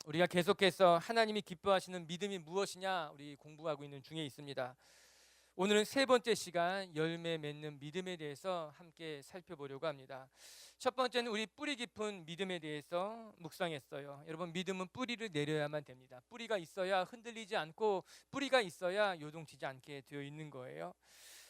우리가 계속해서 하나님이 기뻐하시는 믿음이 무엇이냐 우리 공부하고 있는 중에 있습니다. 오늘은 세 번째 시간 열매 맺는 믿음에 대해서 함께 살펴보려고 합니다. 첫 번째는 우리 뿌리 깊은 믿음에 대해서 묵상했어요. 여러분, 믿음은 뿌리를 내려야만 됩니다. 뿌리가 있어야 흔들리지 않고 뿌리가 있어야 요동치지 않게 되어 있는 거예요.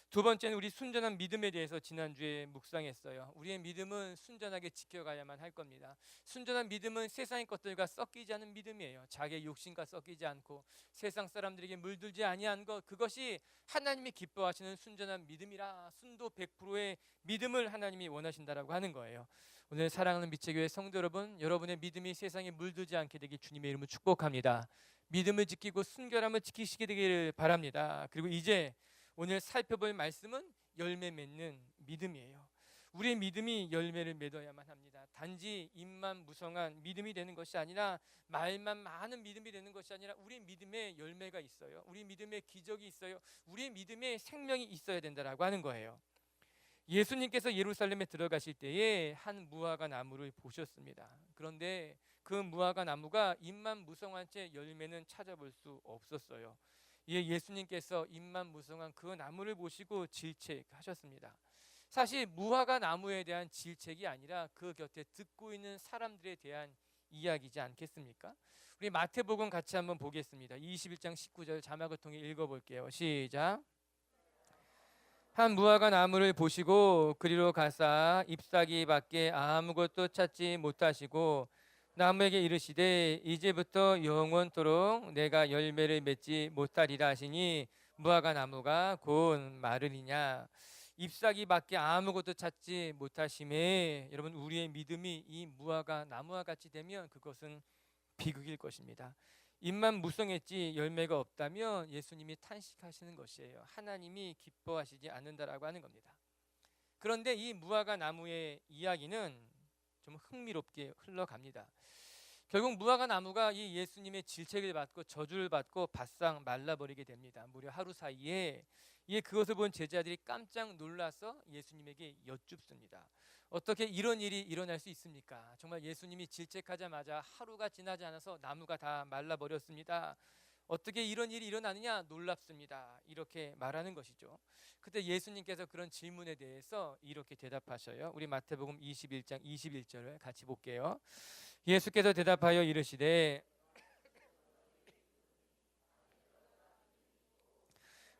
두 번째는 우리 순전한 믿음에 대해서 지난주에 묵상했어요. 우리의 믿음은 순전하게 지켜가야만 할 겁니다. 순전한 믿음은 세상의 것들과 섞이지 않은 믿음이에요. 자기의 욕심과 섞이지 않고 세상 사람들에게 물들지 아니한 것, 그것이 하나님이 기뻐하시는 순전한 믿음이라. 순도 100%의 믿음을 하나님이 원하신다라고 하는 거예요. 오늘 사랑하는 빛의 교회 성도 여러분, 여러분의 믿음이 세상에 물들지 않게 되길 주님의 이름으로 축복합니다. 믿음을 지키고 순결함을 지키시게 되기를 바랍니다. 그리고 이제 오늘 살펴볼 말씀은 열매 맺는 믿음이에요. 우리의 믿음이 열매를 맺어야만 합니다. 단지 입만 무성한 믿음이 되는 것이 아니라, 말만 많은 믿음이 되는 것이 아니라, 우리 믿음에 열매가 있어요. 우리 믿음에 기적이 있어요. 우리의 믿음에 생명이 있어야 된다라고 하는 거예요. 예수님께서 예루살렘에 들어가실 때에 한 무화과 나무를 보셨습니다. 그런데 그 무화과 나무가 잎만 무성한 채 열매는 찾아볼 수 없었어요. 예수님께서 잎만 무성한 그 나무를 보시고 질책하셨습니다. 사실 무화과 나무에 대한 질책이 아니라 그 곁에 듣고 있는 사람들에 대한 이야기지 않겠습니까? 우리 마태복음 같이 한번 보겠습니다. 21장 19절 자막을 통해 읽어볼게요. 시작. 한 무화과 나무를 보시고 그리로 가사 잎사귀 밖에 아무것도 찾지 못하시고 나무에게 이르시되 이제부터 영원토록 내가 열매를 맺지 못하리라 하시니 무화과 나무가 곧 마르리냐. 잎사귀 밖에 아무것도 찾지 못하심에, 여러분, 우리의 믿음이 이 무화과 나무와 같이 되면 그것은 비극일 것입니다. 잎만 무성했지 열매가 없다면 예수님이 탄식하시는 것이에요. 하나님이 기뻐하시지 않는다라고 하는 겁니다. 그런데 이 무화과 나무의 이야기는 좀 흥미롭게 흘러갑니다. 결국 무화과 나무가 이 예수님의 질책을 받고 저주를 받고 바싹 말라버리게 됩니다. 무려 하루 사이에. 그것을 본 제자들이 깜짝 놀라서 예수님에게 여쭙습니다. 어떻게 이런 일이 일어날 수 있습니까? 정말 예수님이 질책하자마자 하루가 지나지 않아서 나무가 다 말라버렸습니다. 어떻게 이런 일이 일어나느냐? 놀랍습니다. 이렇게 말하는 것이죠. 그때 예수님께서 그런 질문에 대해서 이렇게 대답하셔요. 우리 마태복음 21장 21절을 같이 볼게요. 예수께서 대답하여 이르시되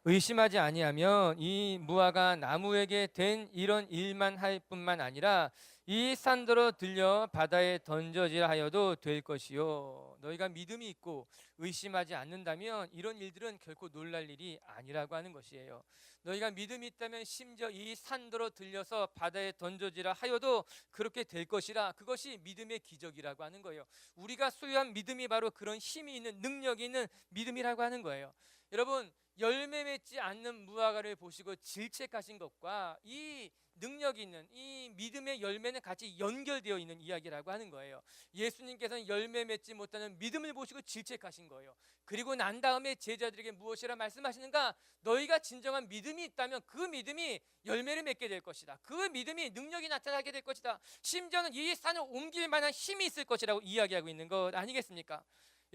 의심하지 아니하면 이 무화과 나무에게 된 이런 일만 할 뿐만 아니라 이 산더러 들려 바다에 던져지라 하여도 될 것이요. 너희가 믿음이 있고 의심하지 않는다면 이런 일들은 결코 놀랄 일이 아니라고 하는 것이에요. 너희가 믿음이 있다면 심지어 이 산더러 들려서 바다에 던져지라 하여도 그렇게 될 것이라. 그것이 믿음의 기적이라고 하는 거예요. 우리가 소유한 믿음이 바로 그런 힘이 있는, 능력이 있는 믿음이라고 하는 거예요. 여러분, 열매 맺지 않는 무화과를 보시고 질책하신 것과 이 능력이 있는 이 믿음의 열매는 같이 연결되어 있는 이야기라고 하는 거예요. 예수님께서는 열매 맺지 못하는 믿음을 보시고 질책하신 거예요. 그리고 난 다음에 제자들에게 무엇이라 말씀하시는가? 너희가 진정한 믿음이 있다면 그 믿음이 열매를 맺게 될 것이다. 그 믿음이 능력이 나타나게 될 것이다. 심지어는 이 산을 옮길 만한 힘이 있을 것이라고 이야기하고 있는 것 아니겠습니까?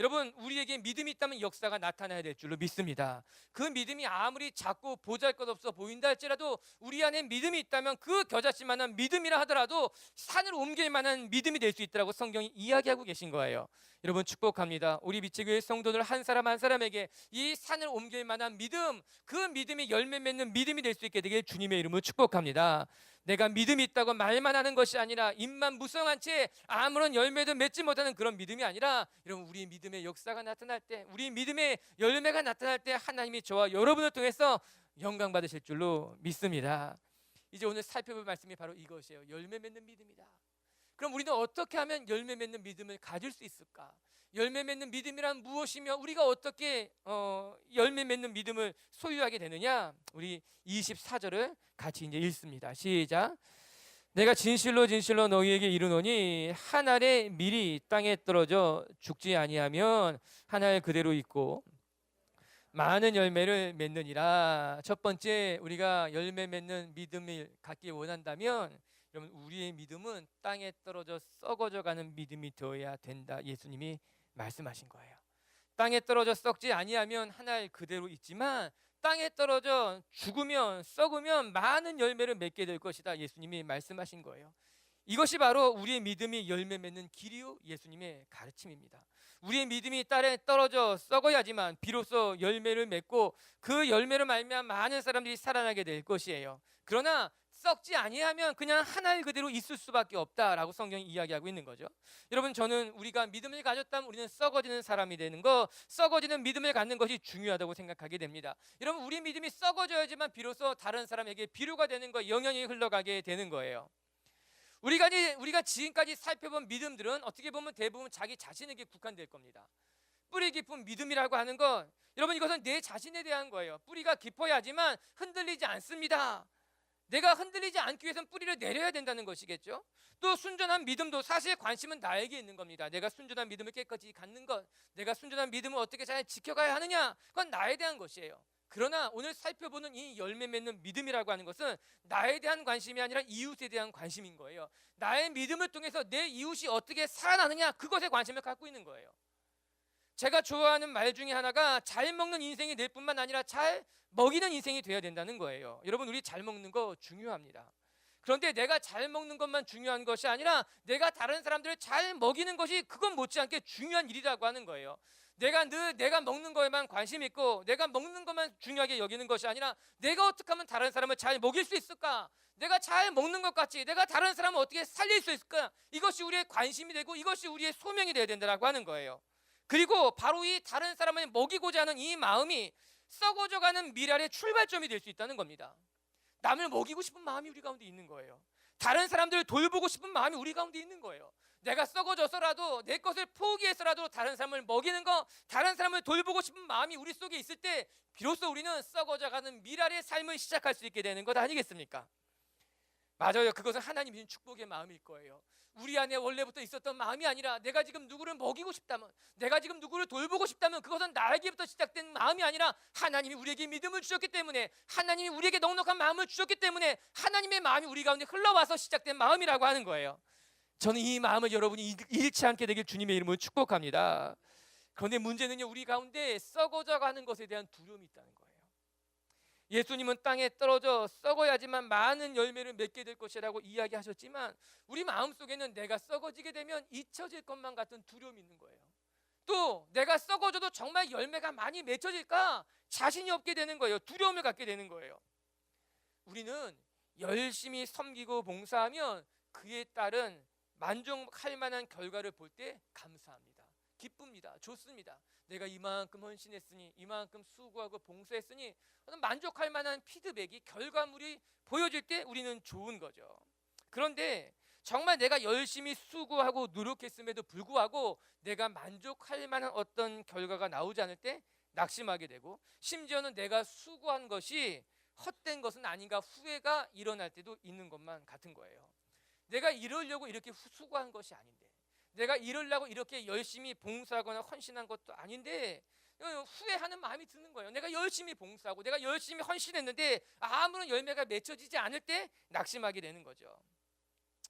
여러분, 우리에게 믿음이 있다면 역사가 나타나야 될 줄로 믿습니다. 그 믿음이 아무리 작고 보잘것없어 보인다 할지라도 우리 안에 믿음이 있다면 그 겨자씨만한 믿음이라 하더라도 산을 옮길 만한 믿음이 될 수 있다고 성경이 이야기하고 계신 거예요. 여러분, 축복합니다. 우리 미치교회 성도들 한 사람 한 사람에게 이 산을 옮길 만한 믿음, 그 믿음이 열매 맺는 믿음이 될 수 있게 되길 주님의 이름으로 축복합니다. 내가 믿음이 있다고 말만 하는 것이 아니라 입만 무성한 채 아무런 열매도 맺지 못하는 그런 믿음이 아니라, 여러분, 우리 믿음의 역사가 나타날 때, 우리 믿음의 열매가 나타날 때 하나님이 저와 여러분을 통해서 영광 받으실 줄로 믿습니다. 이제 오늘 살펴볼 말씀이 바로 이것이에요. 열매 맺는 믿음이다. 그럼 우리는 어떻게 하면 열매 맺는 믿음을 가질 수 있을까? 열매 맺는 믿음이란 무엇이며 우리가 어떻게 열매 맺는 믿음을 소유하게 되느냐? 우리 24절을 같이 이제 읽습니다. 시작. 내가 진실로 진실로 너희에게 이르노니 한 알의 밀이 땅에 떨어져 죽지 아니하면 한 알 그대로 있고 많은 열매를 맺느니라. 첫 번째, 우리가 열매 맺는 믿음을 갖기 원한다면 여러분, 우리의 믿음은 땅에 떨어져 썩어져 가는 믿음이 되어야 된다. 예수님이 말씀하신 거예요. 땅에 떨어져 썩지 아니하면 하나의 그대로 있지만 땅에 떨어져 죽으면 썩으면 많은 열매를 맺게 될 것이다. 예수님이 말씀하신 거예요. 이것이 바로 우리의 믿음이 열매 맺는 길이요, 예수님의 가르침입니다. 우리의 믿음이 땅에 떨어져 썩어야지만 비로소 열매를 맺고 그 열매로 말미암아 많은 사람들이 살아나게 될 것이에요. 그러나 썩지 아니하면 그냥 하나의 그대로 있을 수밖에 없다라고 성경이 이야기하고 있는 거죠. 여러분, 저는 우리가 믿음을 가졌다면 우리는 썩어지는 사람이 되는 거, 썩어지는 믿음을 갖는 것이 중요하다고 생각하게 됩니다. 여러분, 우리 믿음이 썩어져야지만 비로소 다른 사람에게 비료가 되는 거, 영향이 흘러가게 되는 거예요. 우리가 지금까지 살펴본 믿음들은 어떻게 보면 대부분 자기 자신에게 국한될 겁니다. 뿌리 깊은 믿음이라고 하는 건 여러분, 이것은 내 자신에 대한 거예요. 뿌리가 깊어야 하지만 흔들리지 않습니다. 내가 흔들리지 않기 위해서는 뿌리를 내려야 된다는 것이겠죠. 또 순전한 믿음도 사실 관심은 나에게 있는 겁니다. 내가 순전한 믿음을 깨끗이 갖는 것, 내가 순전한 믿음을 어떻게 잘 지켜가야 하느냐, 그건 나에 대한 것이에요. 그러나 오늘 살펴보는 이 열매 맺는 믿음이라고 하는 것은 나에 대한 관심이 아니라 이웃에 대한 관심인 거예요. 나의 믿음을 통해서 내 이웃이 어떻게 살아나느냐, 그것에 관심을 갖고 있는 거예요. 제가 좋아하는 말 중에 하나가 잘 먹는 인생이 될 뿐만 아니라 잘 먹이는 인생이 돼야 된다는 거예요. 여러분, 우리 잘 먹는 거 중요합니다. 그런데 내가 잘 먹는 것만 중요한 것이 아니라 내가 다른 사람들을 잘 먹이는 것이 그건 못지않게 중요한 일이라고 하는 거예요. 내가 늘 내가 먹는 거에만 관심 있고 내가 먹는 것만 중요하게 여기는 것이 아니라 내가 어떻게 하면 다른 사람을 잘 먹일 수 있을까? 내가 잘 먹는 것 같이 내가 다른 사람을 어떻게 살릴 수 있을까? 이것이 우리의 관심이 되고 이것이 우리의 소명이 되어야 된다고 하는 거예요. 그리고 바로 이 다른 사람을 먹이고자 하는 이 마음이 썩어져가는 미랄의 출발점이 될 수 있다는 겁니다. 남을 먹이고 싶은 마음이 우리 가운데 있는 거예요. 다른 사람들을 돌보고 싶은 마음이 우리 가운데 있는 거예요. 내가 썩어져서라도 내 것을 포기해서라도 다른 사람을 먹이는 거, 다른 사람을 돌보고 싶은 마음이 우리 속에 있을 때 비로소 우리는 썩어져가는 미랄의 삶을 시작할 수 있게 되는 것 아니겠습니까? 맞아요. 그것은 하나님 주신 축복의 마음일 거예요. 우리 안에 원래부터 있었던 마음이 아니라 내가 지금 누구를 먹이고 싶다면, 내가 지금 누구를 돌보고 싶다면 그것은 나에게부터 시작된 마음이 아니라 하나님이 우리에게 믿음을 주셨기 때문에, 하나님이 우리에게 넉넉한 마음을 주셨기 때문에 하나님의 마음이 우리 가운데 흘러와서 시작된 마음이라고 하는 거예요. 저는 이 마음을 여러분이 잃지 않게 되길 주님의 이름으로 축복합니다. 그런데 문제는요, 우리 가운데 썩어져 가는 것에 대한 두려움이 있다는 거예요. 예수님은 땅에 떨어져 썩어야지만 많은 열매를 맺게 될 것이라고 이야기하셨지만 우리 마음속에는 내가 썩어지게 되면 잊혀질 것만 같은 두려움이 있는 거예요. 또 내가 썩어져도 정말 열매가 많이 맺혀질까 자신이 없게 되는 거예요. 두려움을 갖게 되는 거예요. 우리는 열심히 섬기고 봉사하면 그에 따른 만족할 만한 결과를 볼 때 감사합니다. 기쁩니다. 좋습니다. 내가 이만큼 헌신했으니, 이만큼 수고하고 봉사했으니 만족할 만한 피드백이, 결과물이 보여질 때 우리는 좋은 거죠. 그런데 정말 내가 열심히 수고하고 노력했음에도 불구하고 내가 만족할 만한 어떤 결과가 나오지 않을 때 낙심하게 되고, 심지어는 내가 수고한 것이 헛된 것은 아닌가 후회가 일어날 때도 있는 것만 같은 거예요. 내가 이러려고 이렇게 수고한 것이 아닌데, 내가 이러려고 이렇게 열심히 봉사하거나 헌신한 것도 아닌데 후회하는 마음이 드는 거예요. 내가 열심히 봉사하고 내가 열심히 헌신했는데 아무런 열매가 맺혀지지 않을 때 낙심하게 되는 거죠.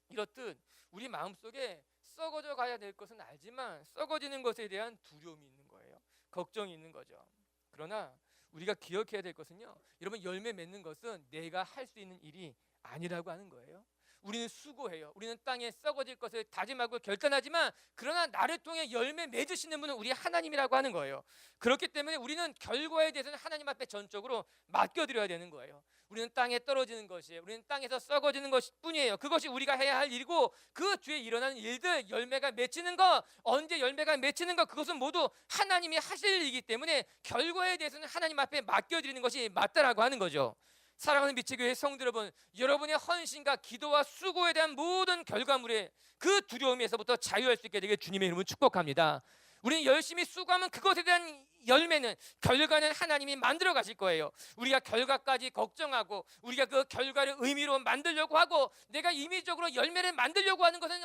이렇듯 우리 마음속에 썩어져 가야 될 것은 알지만 썩어지는 것에 대한 두려움이 있는 거예요. 걱정이 있는 거죠. 그러나 우리가 기억해야 될 것은요, 여러분, 열매 맺는 것은 내가 할 수 있는 일이 아니라고 하는 거예요. 우리는 수고해요. 우리는 땅에 썩어질 것을 다짐하고 결단하지만 그러나 나를 통해 열매 맺으시는 분은 우리 하나님이라고 하는 거예요. 그렇기 때문에 우리는 결과에 대해서는 하나님 앞에 전적으로 맡겨드려야 되는 거예요. 우리는 땅에 떨어지는 것이에요. 우리는 땅에서 썩어지는 것뿐이에요. 그것이 우리가 해야 할 일이고 그 뒤에 일어나는 일들, 열매가 맺히는 것, 언제 열매가 맺히는 것, 그것은 모두 하나님이 하실 일이기 때문에 결과에 대해서는 하나님 앞에 맡겨드리는 것이 맞다라고 하는 거죠. 사랑하는 미치교회 성도 여러분, 여러분의 헌신과 기도와 수고에 대한 모든 결과물에 그 두려움에서부터 자유할 수 있게 되길 주님의 이름으로 축복합니다. 우리는 열심히 수고하면 그것에 대한 열매는, 결과는 하나님이 만들어 가실 거예요. 우리가 결과까지 걱정하고 우리가 그 결과를 의미로 만들려고 하고 내가 임의적으로 열매를 만들려고 하는 것은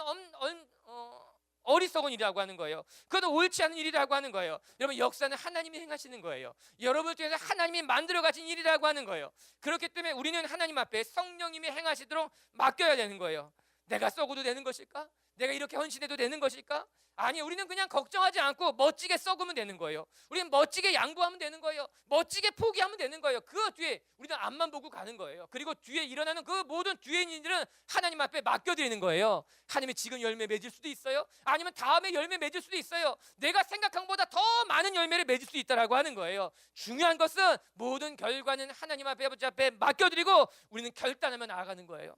어리석은 일이라고 하는 거예요. 그것도 옳지 않은 일이라고 하는 거예요. 여러분, 역사는 하나님이 행하시는 거예요. 여러분을 통해서 하나님이 만들어 가신 일이라고 하는 거예요. 그렇기 때문에 우리는 하나님 앞에 성령님이 행하시도록 맡겨야 되는 거예요. 내가 썩어도 되는 것일까? 내가 이렇게 헌신해도 되는 것일까? 아니, 우리는 그냥 걱정하지 않고 멋지게 썩으면 되는 거예요. 우리는 멋지게 양보하면 되는 거예요. 멋지게 포기하면 되는 거예요. 그 뒤에 우리는 앞만 보고 가는 거예요. 그리고 뒤에 일어나는 그 모든 뒤에 있는 일들은 하나님 앞에 맡겨드리는 거예요. 하나님이 지금 열매 맺을 수도 있어요. 아니면 다음에 열매 맺을 수도 있어요. 내가 생각한 것보다 더 많은 열매를 맺을 수 있다라고 하는 거예요. 중요한 것은 모든 결과는 하나님 앞에, 아버지 앞에 맡겨드리고 우리는 결단하며 나아가는 거예요.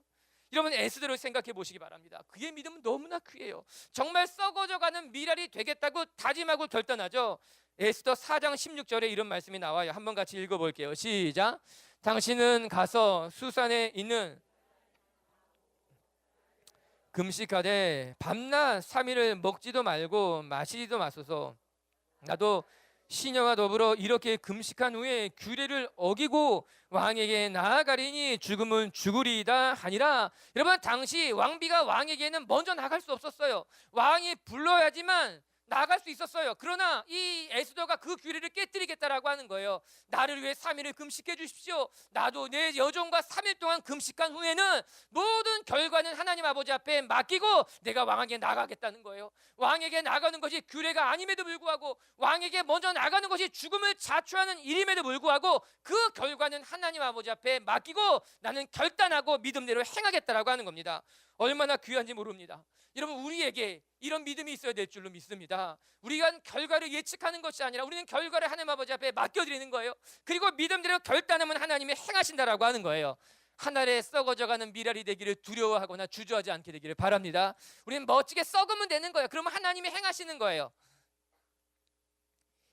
여러분, 에스더를 생각해 보시기 바랍니다. 그의 믿음은 너무나 귀해요. 정말 썩어져가는 미랄이 되겠다고 다짐하고 결단하죠. 에스더 4장 16절에 이런 말씀이 나와요. 한번 같이 읽어볼게요. 시작. 당신은 가서 수산에 있는 금식하되 밤낮 3일을 먹지도 말고 마시지도 마소서. 나도 시녀와 더불어 이렇게 금식한 후에 규례를 어기고 왕에게 나아가리니 죽음은 죽으리이다 하니라. 여러분, 당시 왕비가 왕에게는 먼저 나갈 수 없었어요. 왕이 불러야지만 나갈 수 있었어요. 그러나 이 에스더가 그 규례를 깨뜨리겠다라고 하는 거예요. 나를 위해 3일을 금식해 주십시오. 나도 내 여종과 3일 동안 금식한 후에는 모든 결과는 하나님 아버지 앞에 맡기고 내가 왕에게 나가겠다는 거예요. 왕에게 나가는 것이 규례가 아님에도 불구하고, 왕에게 먼저 나가는 것이 죽음을 자초하는 일임에도 불구하고 그 결과는 하나님 아버지 앞에 맡기고 나는 결단하고 믿음대로 행하겠다라고 하는 겁니다. 얼마나 귀한지 모릅니다. 여러분, 우리에게 이런 믿음이 있어야 될 줄로 믿습니다. 우리가 결과를 예측하는 것이 아니라 우리는 결과를 하나님 아버지 앞에 맡겨드리는 거예요. 그리고 믿음대로 결단하면 하나님이 행하신다라고 하는 거예요. 하늘에 썩어져가는 미랄이 되기를 두려워하거나 주저하지 않게 되기를 바랍니다. 우리는 멋지게 썩으면 되는 거예요. 그러면 하나님이 행하시는 거예요.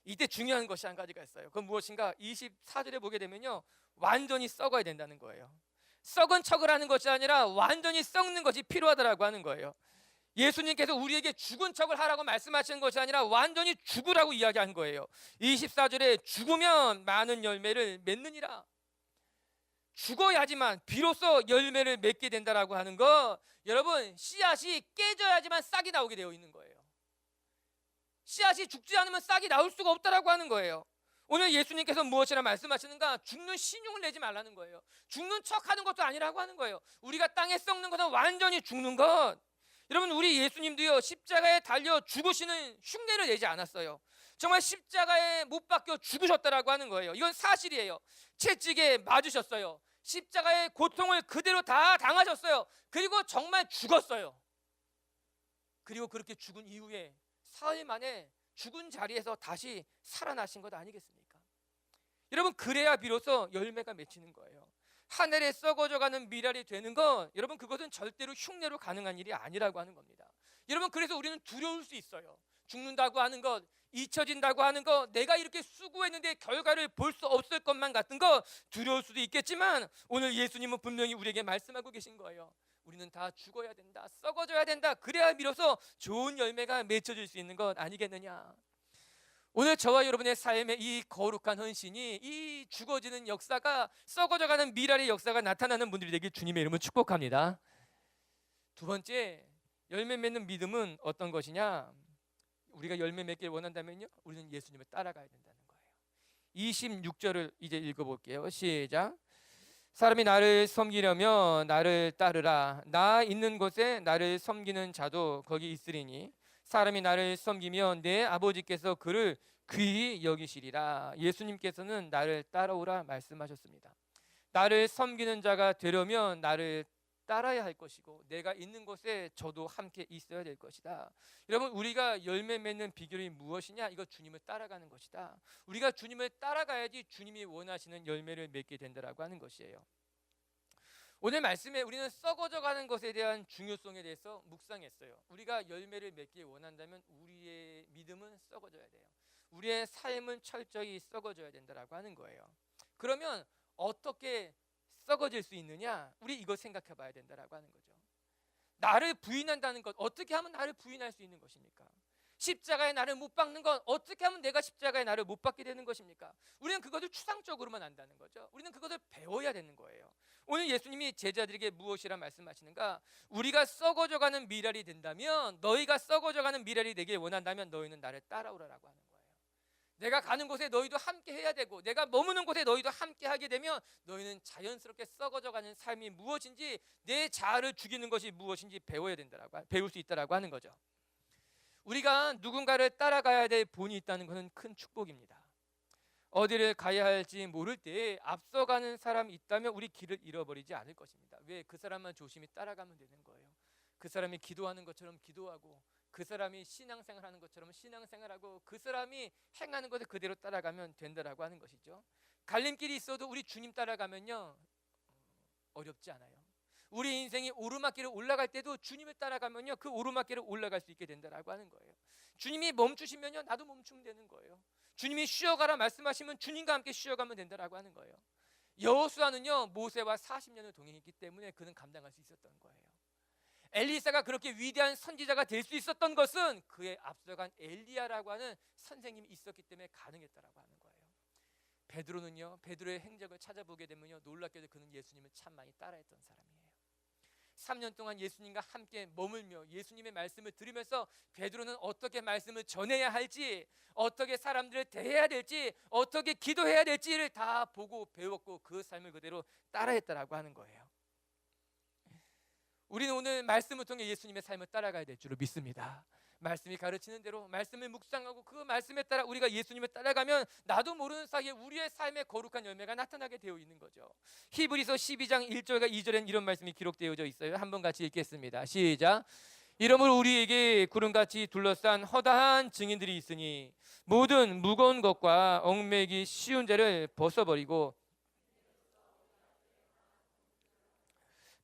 이때 중요한 것이 한 가지가 있어요. 그건 무엇인가? 24절에 보게 되면요, 완전히 썩어야 된다는 거예요. 썩은 척을 하는 것이 아니라 완전히 썩는 것이 필요하다라고 하는 거예요. 예수님께서 우리에게 죽은 척을 하라고 말씀하시는 것이 아니라 완전히 죽으라고 이야기한 거예요. 24절에 죽으면 많은 열매를 맺느니라. 죽어야지만 비로소 열매를 맺게 된다라고 하는 거, 여러분, 씨앗이 깨져야지만 싹이 나오게 되어 있는 거예요. 씨앗이 죽지 않으면 싹이 나올 수가 없다라고 하는 거예요. 오늘 예수님께서 무엇이라 말씀하시는가? 죽는 신용을 내지 말라는 거예요. 죽는 척하는 것도 아니라고 하는 거예요. 우리가 땅에 썩는 것은 완전히 죽는 것. 여러분, 우리 예수님도요, 십자가에 달려 죽으시는 흉내를 내지 않았어요. 정말 십자가에 못 박혀 죽으셨다라고 하는 거예요. 이건 사실이에요. 채찍에 맞으셨어요. 십자가의 고통을 그대로 다 당하셨어요. 그리고 정말 죽었어요. 그리고 그렇게 죽은 이후에 사흘 만에 죽은 자리에서 다시 살아나신 것 아니겠습니까? 여러분, 그래야 비로소 열매가 맺히는 거예요. 하늘에 썩어져가는 미랄이 되는 건, 여러분, 그것은 절대로 흉내로 가능한 일이 아니라고 하는 겁니다. 여러분, 그래서 우리는 두려울 수 있어요. 죽는다고 하는 것, 잊혀진다고 하는 것, 내가 이렇게 수고했는데 결과를 볼 수 없을 것만 같은 거 두려울 수도 있겠지만, 오늘 예수님은 분명히 우리에게 말씀하고 계신 거예요. 우리는 다 죽어야 된다, 썩어져야 된다. 그래야 비로소 좋은 열매가 맺혀질 수 있는 것 아니겠느냐. 오늘 저와 여러분의 삶에 이 거룩한 헌신이, 이 죽어지는 역사가, 썩어져가는 미랄의 역사가 나타나는 분들이 되길 주님의 이름으로 축복합니다. 두 번째, 열매 맺는 믿음은 어떤 것이냐? 우리가 열매 맺기를 원한다면요, 우리는 예수님을 따라가야 된다는 거예요. 26절을 이제 읽어볼게요. 시작. 사람이 나를 섬기려면 나를 따르라. 나 있는 곳에 나를 섬기는 자도 거기 있으리니 사람이 나를 섬기면 내 아버지께서 그를 귀히 여기시리라. 예수님께서는 나를 따라오라 말씀하셨습니다. 나를 섬기는 자가 되려면 나를 따라야 할 것이고, 내가 있는 곳에 저도 함께 있어야 될 것이다. 여러분, 우리가 열매 맺는 비결이 무엇이냐? 이거 주님을 따라가는 것이다. 우리가 주님을 따라가야지 주님이 원하시는 열매를 맺게 된다라고 하는 것이에요. 오늘 말씀에 우리는 썩어져가는 것에 대한 중요성에 대해서 묵상했어요. 우리가 열매를 맺기 원한다면 우리의 믿음은 썩어져야 돼요. 우리의 삶은 철저히 썩어져야 된다라고 하는 거예요. 그러면 어떻게 썩어질 수 있느냐? 우리 이거 생각해 봐야 된다라고 하는 거죠. 나를 부인한다는 것, 어떻게 하면 나를 부인할 수 있는 것입니까? 십자가에 나를 못 박는 건 어떻게 하면 내가 십자가에 나를 못 박게 되는 것입니까? 우리는 그것을 추상적으로만 안다는 거죠. 우리는 그것을 배워야 되는 거예요. 오늘 예수님이 제자들에게 무엇이라 말씀하시는가? 우리가 썩어져가는 미랄이 된다면, 너희가 썩어져가는 미랄이 되길 원한다면 너희는 나를 따라오라라고 하는 거예요. 내가 가는 곳에 너희도 함께 해야 되고, 내가 머무는 곳에 너희도 함께 하게 되면 너희는 자연스럽게 썩어져가는 삶이 무엇인지, 내 자아를 죽이는 것이 무엇인지 배울 수 있다라고 하는 거죠. 우리가 누군가를 따라가야 될 본이 있다는 것은 큰 축복입니다. 어디를 가야 할지 모를 때 앞서가는 사람이 있다면 우리 길을 잃어버리지 않을 것입니다. 왜? 그 사람만 조심히 따라가면 되는 거예요. 그 사람이 기도하는 것처럼 기도하고, 그 사람이 신앙생활하는 것처럼 신앙생활하고, 그 사람이 행하는 것을 그대로 따라가면 된다라고 하는 것이죠. 갈림길이 있어도 우리 주님 따라가면요, 어렵지 않아요. 우리 인생이 오르막길을 올라갈 때도 주님을 따라가면요, 그 오르막길을 올라갈 수 있게 된다라고 하는 거예요. 주님이 멈추시면요, 나도 멈추면 되는 거예요. 주님이 쉬어가라 말씀하시면 주님과 함께 쉬어가면 된다라고 하는 거예요. 여호수아는요, 모세와 40년을 동행했기 때문에 그는 감당할 수 있었던 거예요. 엘리사가 그렇게 위대한 선지자가 될 수 있었던 것은 그의 앞서간 엘리야라고 하는 선생님이 있었기 때문에 가능했다라고 하는 거예요. 베드로는요, 베드로의 행적을 찾아보게 되면요, 놀랍게도 그는 예수님을 참 많이 따라했던 사람이에요. 3년 동안 예수님과 함께 머물며 예수님의 말씀을 들으면서 베드로는 어떻게 말씀을 전해야 할지, 어떻게 사람들을 대해야 될지, 어떻게 기도해야 될지를 다 보고 배웠고 그 삶을 그대로 따라했다라고 하는 거예요. 우리는 오늘 말씀을 통해 예수님의 삶을 따라가야 될 줄로 믿습니다. 말씀이 가르치는 대로 말씀을 묵상하고 그 말씀에 따라 우리가 예수님을 따라가면 나도 모르는 사이에 우리의 삶에 거룩한 열매가 나타나게 되어 있는 거죠. 히브리서 12장 1절과 2절에는 이런 말씀이 기록되어져 있어요. 한번 같이 읽겠습니다. 시작. 이러므로 우리에게 구름같이 둘러싼 허다한 증인들이 있으니 모든 무거운 것과 얽매기 쉬운 죄를 벗어버리고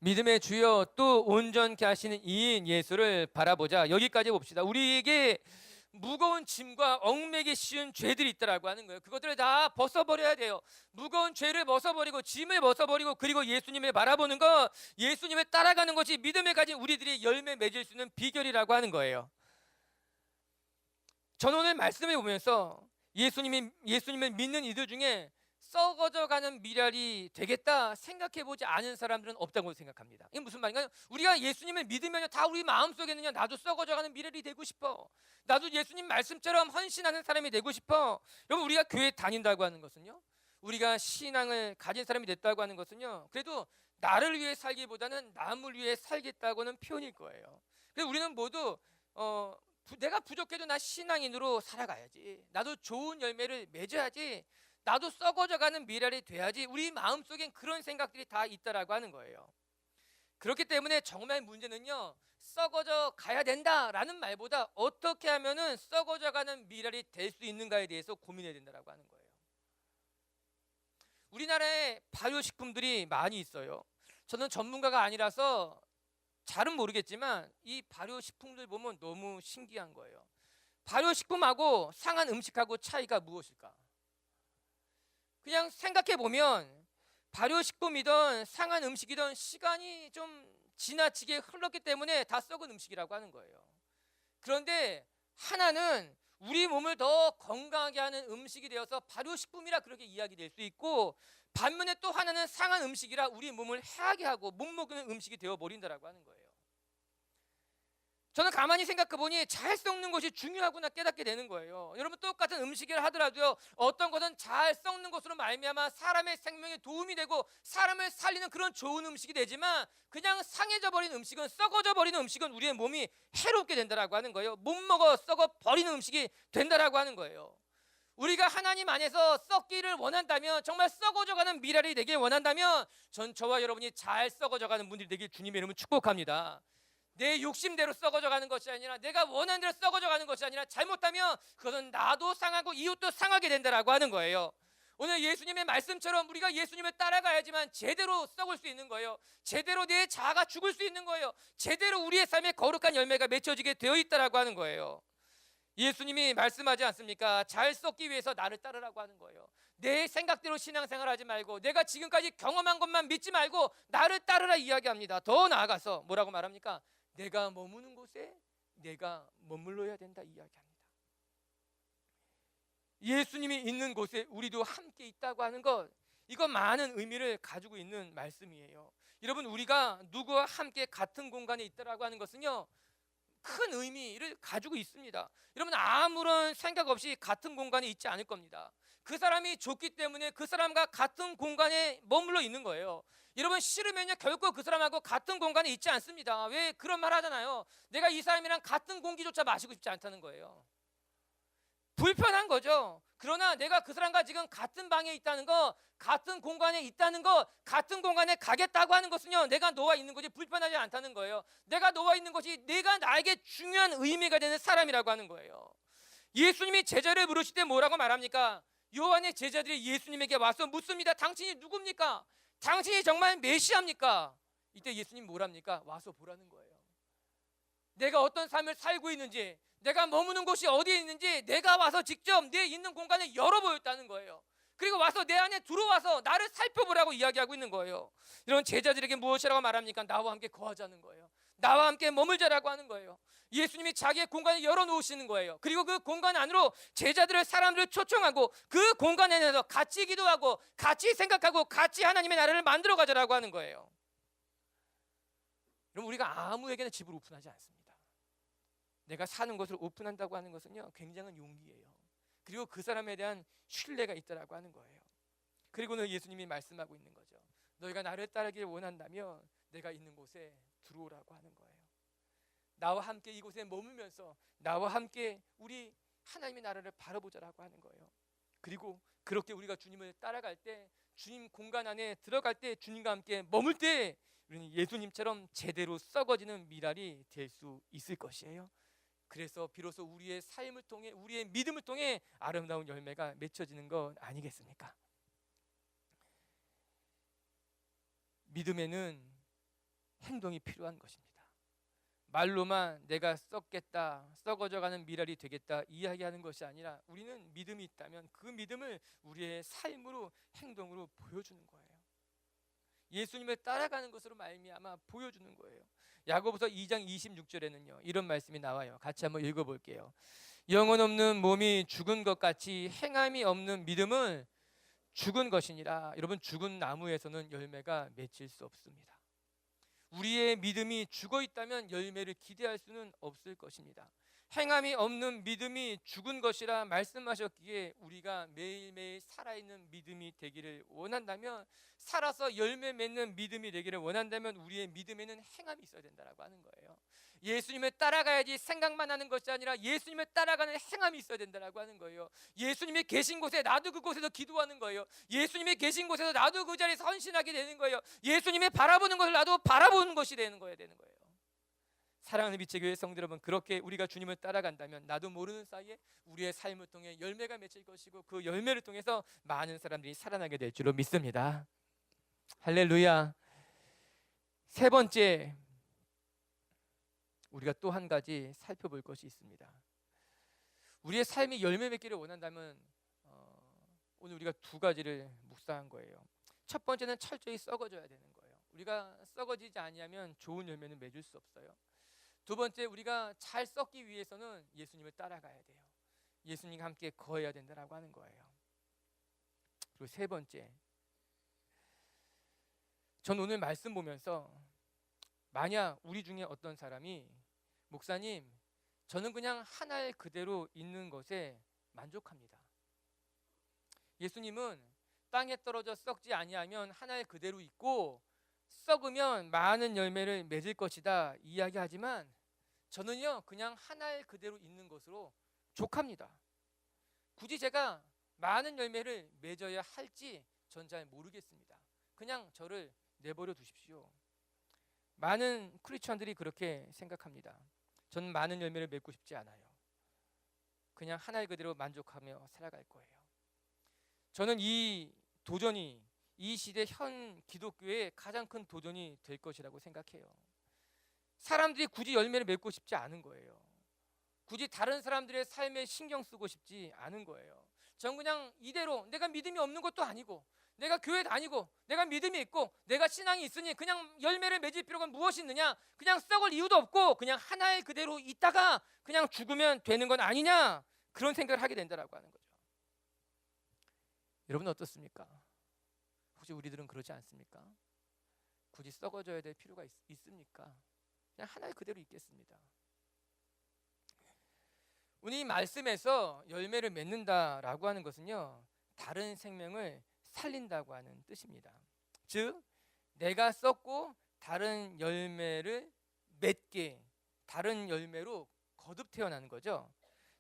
믿음의 주여 또 온전케 하시는 이인 예수를 바라보자. 여기까지 봅시다. 우리에게 무거운 짐과 얽매기 쉬운 죄들이 있다라고 하는 거예요. 그것들을 다 벗어버려야 돼요. 무거운 죄를 벗어버리고 짐을 벗어버리고, 그리고 예수님을 바라보는 것, 예수님을 따라가는 것이 믿음을 가진 우리들이 열매 맺을 수 있는 비결이라고 하는 거예요. 저는 오늘 말씀을 보면서 예수님을 믿는 이들 중에 썩어져가는 미랄이 되겠다 생각해보지 않은 사람들은 없다고 생각합니다. 이게 무슨 말인가요? 우리가 예수님을 믿으면 다 우리 마음속에는요, 나도 썩어져가는 미랄이 되고 싶어, 나도 예수님 말씀처럼 헌신하는 사람이 되고 싶어. 여러분, 우리가 교회 다닌다고 하는 것은요, 우리가 신앙을 가진 사람이 됐다고 하는 것은요, 그래도 나를 위해 살기보다는 남을 위해 살겠다고는 표현일 거예요. 그래서 우리는 모두 내가 부족해도 나 신앙인으로 살아가야지, 나도 좋은 열매를 맺어야지, 나도 썩어져가는 미랄이 돼야지, 우리 마음속엔 그런 생각들이 다 있다라고 하는 거예요. 그렇기 때문에 정말 문제는요, 썩어져 가야 된다라는 말보다 어떻게 하면은 썩어져가는 미랄이 될 수 있는가에 대해서 고민해야 된다라고 하는 거예요. 우리나라에 발효식품들이 많이 있어요. 저는 전문가가 아니라서 잘은 모르겠지만 이 발효식품들 보면 너무 신기한 거예요. 발효식품하고 상한 음식하고 차이가 무엇일까? 그냥 생각해 보면 발효식품이든 상한 음식이든 시간이 좀 지나치게 흘렀기 때문에 다 썩은 음식이라고 하는 거예요. 그런데 하나는 우리 몸을 더 건강하게 하는 음식이 되어서 발효식품이라 그렇게 이야기될 수 있고, 반면에 또 하나는 상한 음식이라 우리 몸을 해하게 하고 못 먹는 음식이 되어버린다라고 하는 거예요. 저는 가만히 생각해 보니 잘 썩는 것이 중요하구나 깨닫게 되는 거예요. 여러분, 똑같은 음식이라 하더라도요, 어떤 것은 잘 썩는 것으로 말미암아 사람의 생명에 도움이 되고 사람을 살리는 그런 좋은 음식이 되지만, 그냥 상해져 버린 음식은, 썩어져 버리는 음식은 우리의 몸이 해롭게 된다라고 하는 거예요. 못 먹어 썩어 버리는 음식이 된다라고 하는 거예요. 우리가 하나님 안에서 썩기를 원한다면, 정말 썩어져가는 미랄이 되길 원한다면, 저와 여러분이 잘 썩어져가는 분들이 되길 주님의 이름으로 축복합니다. 내 욕심대로 썩어져가는 것이 아니라, 내가 원하는 대로 썩어져가는 것이 아니라, 잘못하면 그것은 나도 상하고 이웃도 상하게 된다라고 하는 거예요. 오늘 예수님의 말씀처럼 우리가 예수님을 따라가야지만 제대로 썩을 수 있는 거예요. 제대로 내 자아가 죽을 수 있는 거예요. 제대로 우리의 삶에 거룩한 열매가 맺혀지게 되어 있다라고 하는 거예요. 예수님이 말씀하지 않습니까? 잘 썩기 위해서 나를 따르라고 하는 거예요. 내 생각대로 신앙생활하지 말고, 내가 지금까지 경험한 것만 믿지 말고 나를 따르라 이야기합니다. 더 나아가서 뭐라고 말합니까? 내가 머무는 곳에 내가 머물러야 된다 이야기합니다. 예수님이 있는 곳에 우리도 함께 있다고 하는 것, 이거 많은 의미를 가지고 있는 말씀이에요. 여러분, 우리가 누구와 함께 같은 공간에 있다라고 하는 것은요, 큰 의미를 가지고 있습니다. 여러분, 아무런 생각 없이 같은 공간에 있지 않을 겁니다. 그 사람이 좋기 때문에 그 사람과 같은 공간에 머물러 있는 거예요. 여러분, 싫으면요 결코 그 사람하고 같은 공간에 있지 않습니다. 왜 그런 말 하잖아요. 내가 이 사람이랑 같은 공기조차 마시고 싶지 않다는 거예요. 불편한 거죠. 그러나 내가 그 사람과 지금 같은 방에 있다는 거, 같은 공간에 있다는 거, 같은 공간에 가겠다고 하는 것은요, 내가 너와 있는 것이 불편하지 않다는 거예요. 내가 너와 있는 것이 내가 나에게 중요한 의미가 되는 사람이라고 하는 거예요. 예수님이 제자를 부르실 때 뭐라고 말합니까? 요한의 제자들이 예수님에게 와서 묻습니다. 당신이 누굽니까? 당신이 정말 메시아입니까? 이때 예수님 뭐랍니까? 와서 보라는 거예요. 내가 어떤 삶을 살고 있는지, 내가 머무는 곳이 어디에 있는지 내가 와서 직접 내 있는 공간을 열어보였다는 거예요. 그리고 와서 내 안에 들어와서 나를 살펴보라고 이야기하고 있는 거예요. 이런 제자들에게 무엇이라고 말합니까? 나와 함께 거하자는 거예요. 나와 함께 머물자라고 하는 거예요. 예수님이 자기의 공간을 열어놓으시는 거예요. 그리고 그 공간 안으로 제자들을, 사람들을 초청하고 그 공간 안에서 같이 기도하고 같이 생각하고 같이 하나님의 나라를 만들어 가자라고 하는 거예요. 그럼 우리가 아무에게나 집을 오픈하지 않습니다. 내가 사는 것을 오픈한다고 하는 것은요, 굉장한 용기예요. 그리고 그 사람에 대한 신뢰가 있다라고 하는 거예요. 그리고는 예수님이 말씀하고 있는 거죠. 너희가 나를 따르기를 원한다면 내가 있는 곳에 들어오라고 하는 거예요. 나와 함께 이곳에 머물면서 나와 함께 우리 하나님의 나라를 바라보자라고 하는 거예요. 그리고 그렇게 우리가 주님을 따라갈 때, 주님 공간 안에 들어갈 때, 주님과 함께 머물 때 우리는 예수님처럼 제대로 썩어지는 미랄이 될 수 있을 것이에요. 그래서 비로소 우리의 삶을 통해, 우리의 믿음을 통해 아름다운 열매가 맺혀지는 것 아니겠습니까? 믿음에는 행동이 필요한 것입니다. 말로만 내가 썩겠다, 썩어져가는 미랄이 되겠다 이야기하는 것이 아니라, 우리는 믿음이 있다면 그 믿음을 우리의 삶으로, 행동으로 보여주는 거예요. 예수님을 따라가는 것으로 말미암아 보여주는 거예요. 야고보서 2장 26절에는요 이런 말씀이 나와요. 같이 한번 읽어볼게요. 영혼 없는 몸이 죽은 것 같이 행함이 없는 믿음은 죽은 것이니라. 여러분, 죽은 나무에서는 열매가 맺힐 수 없습니다. 우리의 믿음이 죽어 있다면 열매를 기대할 수는 없을 것입니다. 행함이 없는 믿음이 죽은 것이라 말씀하셨기에 우리가 매일매일 살아있는 믿음이 되기를 원한다면, 살아서 열매 맺는 믿음이 되기를 원한다면 우리의 믿음에는 행함이 있어야 된다고 하는 거예요. 예수님을 따라가야지 생각만 하는 것이 아니라 예수님을 따라가는 행함이 있어야 된다고 하는 거예요. 예수님이 계신 곳에 나도 그곳에서 기도하는 거예요. 예수님이 계신 곳에서 나도 그 자리에서 헌신하게 되는 거예요. 예수님이 바라보는 것을 나도 바라보는 것이 되는 거예요. 사랑하는 빛의 교회 성도 여러분, 그렇게 우리가 주님을 따라간다면 나도 모르는 사이에 우리의 삶을 통해 열매가 맺힐 것이고, 그 열매를 통해서 많은 사람들이 살아나게 될 줄로 믿습니다. 할렐루야. 세 번째, 우리가 또 한 가지 살펴볼 것이 있습니다. 우리의 삶이 열매 맺기를 원한다면 오늘 우리가 두 가지를 묵상한 거예요. 첫 번째는 철저히 썩어져야 되는 거예요. 우리가 썩어지지 아니하면 좋은 열매는 맺을 수 없어요. 두 번째, 우리가 잘 썩기 위해서는 예수님을 따라가야 돼요. 예수님과 함께 거해야 된다고 하는 거예요. 그리고 세 번째, 전 오늘 말씀 보면서 만약 우리 중에 어떤 사람이, 목사님, 저는 그냥 하나의 그대로 있는 것에 만족합니다. 예수님은 땅에 떨어져 썩지 아니하면 하나의 그대로 있고 썩으면 많은 열매를 맺을 것이다 이야기하지만, 저는요 그냥 하나의 그대로 있는 것으로 족합니다. 굳이 제가 많은 열매를 맺어야 할지 전 잘 모르겠습니다. 그냥 저를 내버려 두십시오. 많은 크리스천들이 그렇게 생각합니다. 저는 많은 열매를 맺고 싶지 않아요. 그냥 하나의 그대로 만족하며 살아갈 거예요. 저는 이 도전이 이 시대 현 기독교의 가장 큰 도전이 될 것이라고 생각해요. 사람들이 굳이 열매를 맺고 싶지 않은 거예요. 굳이 다른 사람들의 삶에 신경 쓰고 싶지 않은 거예요. 전 그냥 이대로, 내가 믿음이 없는 것도 아니고, 내가 교회 다니고, 내가 믿음이 있고, 내가 신앙이 있으니 그냥 열매를 맺을 필요가 무엇이 있느냐, 그냥 썩을 이유도 없고 그냥 하나의 그대로 있다가 그냥 죽으면 되는 건 아니냐, 그런 생각을 하게 된다라고 하는 거죠. 여러분 어떻습니까? 혹시 우리들은 그러지 않습니까? 굳이 썩어져야 될 필요가 있습니까? 그냥 하나의 그대로 있겠습니다. 오늘 이 말씀에서 열매를 맺는다라고 하는 것은요, 다른 생명을 살린다고 하는 뜻입니다. 즉, 내가 썩고 다른 열매를 맺게, 다른 열매로 거듭 태어나는 거죠.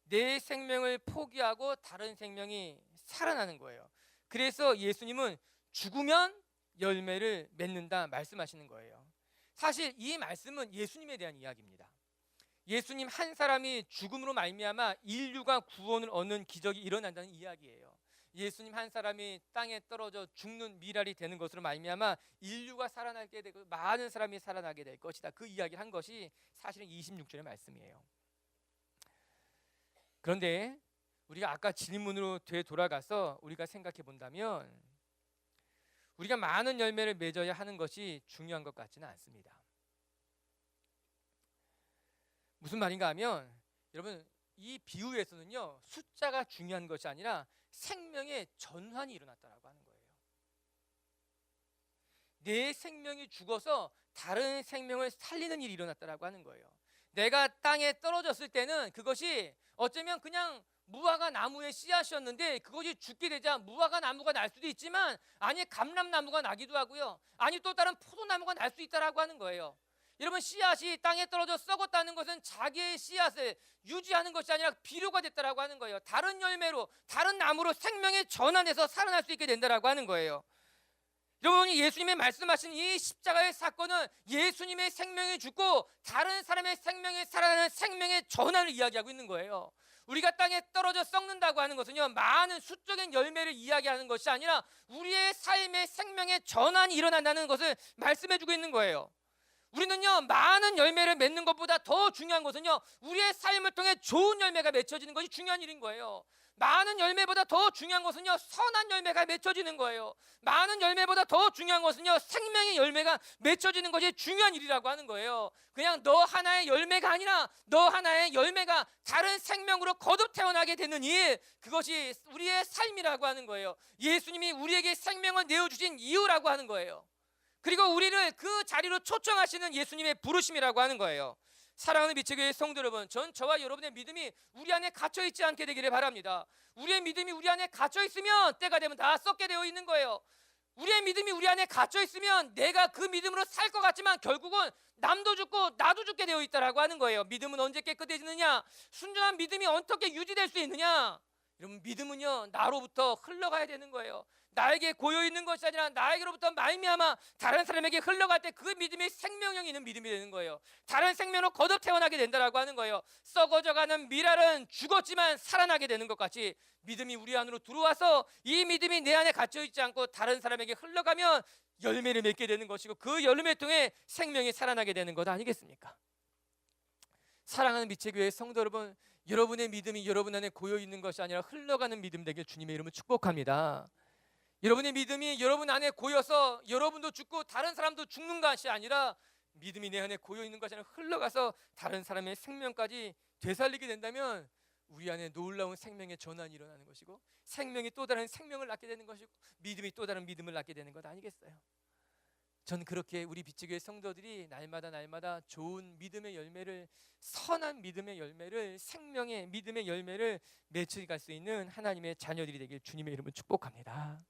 내 생명을 포기하고 다른 생명이 살아나는 거예요. 그래서 예수님은 죽으면 열매를 맺는다 말씀하시는 거예요. 사실 이 말씀은 예수님에 대한 이야기입니다. 예수님 한 사람이 죽음으로 말미암아 인류가 구원을 얻는 기적이 일어난다는 이야기예요. 예수님 한 사람이 땅에 떨어져 죽는 미랄이 되는 것으로 말미암아 인류가 살아나게 되고 많은 사람이 살아나게 될 것이다. 그 이야기를 한 것이 사실은 26절의 말씀이에요. 그런데 우리가 아까 질문으로 되돌아가서 우리가 생각해 본다면 우리가 많은 열매를 맺어야 하는 것이 중요한 것 같지는 않습니다. 무슨 말인가 하면, 여러분, 이 비유에서는요, 숫자가 중요한 것이 아니라 생명의 전환이 일어났다라고 하는 거예요. 내 생명이 죽어서 다른 생명을 살리는 일이 일어났다라고 하는 거예요. 내가 땅에 떨어졌을 때는 그것이 어쩌면 그냥 무화과 나무의 씨앗이었는데 그것이 죽게 되자 무화과 나무가 날 수도 있지만, 아니 감람나무가 나기도 하고요, 아니 또 다른 포도나무가 날 수 있다라고 하는 거예요. 여러분, 씨앗이 땅에 떨어져 썩었다는 것은 자기의 씨앗을 유지하는 것이 아니라 비료가 됐다라고 하는 거예요. 다른 열매로, 다른 나무로 생명의 전환해서 살아날 수 있게 된다라고 하는 거예요. 여러분, 예수님의 말씀하신 이 십자가의 사건은 예수님의 생명이 죽고 다른 사람의 생명이 살아나는 생명의 전환을 이야기하고 있는 거예요. 우리가 땅에 떨어져 썩는다고 하는 것은요, 많은 수적인 열매를 이야기하는 것이 아니라 우리의 삶의 생명의 전환이 일어난다는 것을 말씀해주고 있는 거예요. 우리는요, 많은 열매를 맺는 것보다 더 중요한 것은요, 우리의 삶을 통해 좋은 열매가 맺혀지는 것이 중요한 일인 거예요. 많은 열매보다 더 중요한 것은요, 선한 열매가 맺혀지는 거예요. 많은 열매보다 더 중요한 것은요, 생명의 열매가 맺혀지는 것이 중요한 일이라고 하는 거예요. 그냥 너 하나의 열매가 아니라 너 하나의 열매가 다른 생명으로 거듭 태어나게 되는 일, 그것이 우리의 삶이라고 하는 거예요. 예수님이 우리에게 생명을 내어주신 이유라고 하는 거예요. 그리고 우리를 그 자리로 초청하시는 예수님의 부르심이라고 하는 거예요. 사랑하는 미치교회 성도 여러분, 전 저와 여러분의 믿음이 우리 안에 갇혀 있지 않게 되기를 바랍니다. 우리의 믿음이 우리 안에 갇혀 있으면 때가 되면 다 썩게 되어 있는 거예요. 우리의 믿음이 우리 안에 갇혀 있으면 내가 그 믿음으로 살 것 같지만 결국은 남도 죽고 나도 죽게 되어 있다라고 하는 거예요. 믿음은 언제 깨끗해지느냐? 순전한 믿음이 어떻게 유지될 수 있느냐? 여러분, 믿음은요, 나로부터 흘러가야 되는 거예요. 나에게 고여 있는 것이 아니라 나에게로부터 말미암아 다른 사람에게 흘러갈 때 그 믿음이 생명력이 있는 믿음이 되는 거예요. 다른 생명으로 거듭 태어나게 된다라고 하는 거예요. 썩어져가는 미랄은 죽었지만 살아나게 되는 것 같이 믿음이 우리 안으로 들어와서 이 믿음이 내 안에 갇혀 있지 않고 다른 사람에게 흘러가면 열매를 맺게 되는 것이고, 그 열매 통해 생명이 살아나게 되는 것 아니겠습니까? 사랑하는 미체교회 성도 여러분, 여러분의 믿음이 여러분 안에 고여 있는 것이 아니라 흘러가는 믿음 되길 주님의 이름으로 축복합니다. 여러분의 믿음이 여러분 안에 고여서 여러분도 죽고 다른 사람도 죽는 것이 아니라 믿음이 내 안에 고여 있는 것이 아니라 흘러가서 다른 사람의 생명까지 되살리게 된다면 우리 안에 놀라운 생명의 전환이 일어나는 것이고, 생명이 또 다른 생명을 낳게 되는 것이고, 믿음이 또 다른 믿음을 낳게 되는 것 아니겠어요? 전 그렇게 우리 비치교회 성도들이 날마다 좋은 믿음의 열매를, 선한 믿음의 열매를, 생명의 믿음의 열매를 맺어갈 수 있는 하나님의 자녀들이 되길 주님의 이름으로 축복합니다.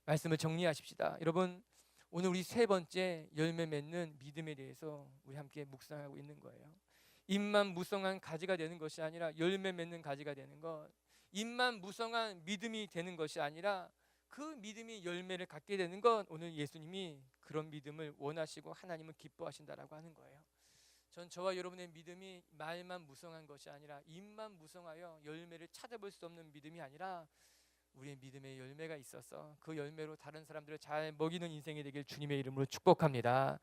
말씀을 정리하십시다. 여러분, 오늘 우리 세 번째 열매 맺는 믿음에 대해서 우리 함께 묵상하고 있는 거예요. 잎만 무성한 가지가 되는 것이 아니라 열매 맺는 가지가 되는 것, 잎만 무성한 믿음이 되는 것이 아니라 그 믿음이 열매를 갖게 되는 것, 오늘 예수님이 그런 믿음을 원하시고 하나님은 기뻐하신다라고 하는 거예요. 전 저와 여러분의 믿음이 말만 무성한 것이 아니라 잎만 무성하여 열매를 찾아볼 수 없는 믿음이 아니라 우리의 믿음의 열매가 있어서 그 열매로 다른 사람들을 잘 먹이는 인생이 되길 주님의 이름으로 축복합니다.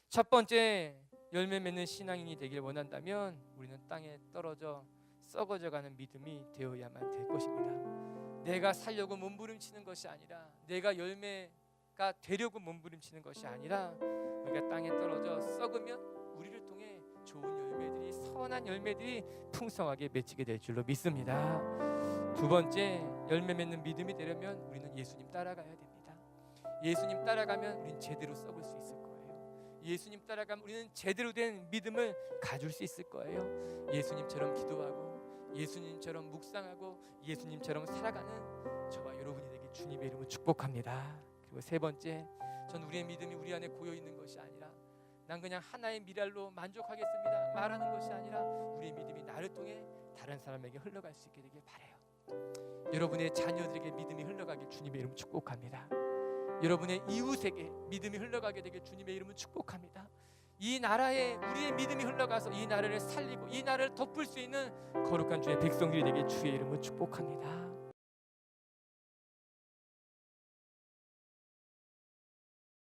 첫 번째, 열매 맺는 신앙인이 되길 원한다면 우리는 땅에 떨어져 썩어져가는 믿음이 되어야만 될 것입니다. 내가 살려고 몸부림치는 것이 아니라, 내가 열매가 되려고 몸부림치는 것이 아니라, 우리가 땅에 떨어져 썩으면 우리를 통해 좋은 열매들이, 선한 열매들이 풍성하게 맺히게 될 줄로 믿습니다. 두 번째, 열매 맺는 믿음이 되려면 우리는 예수님 따라가야 됩니다. 예수님 따라가면 우리는 제대로 썩을 수 있을 거예요. 예수님 따라가면 우리는 제대로 된 믿음을 가질 수 있을 거예요. 예수님처럼 기도하고 예수님처럼 묵상하고 예수님처럼 살아가는 저와 여러분이 되길 주님의 이름으로 축복합니다. 그리고 세 번째, 전 우리의 믿음이 우리 안에 고여 있는 것이 아니라 난 그냥 하나의 미랄로 만족하겠습니다 말하는 것이 아니라 우리의 믿음이 나를 통해 다른 사람에게 흘러갈 수 있게 되길 바라요. 여러분의 자녀들에게 믿음이 흘러가길 주님의 이름으로 축복합니다. 여러분의 이웃에게 믿음이 흘러가게 되길 주님의 이름으로 축복합니다. 이 나라에 우리의 믿음이 흘러가서 이 나라를 살리고 이 나라를 덮을 수 있는 거룩한 주의 백성들이 되길 주의 이름으로 축복합니다.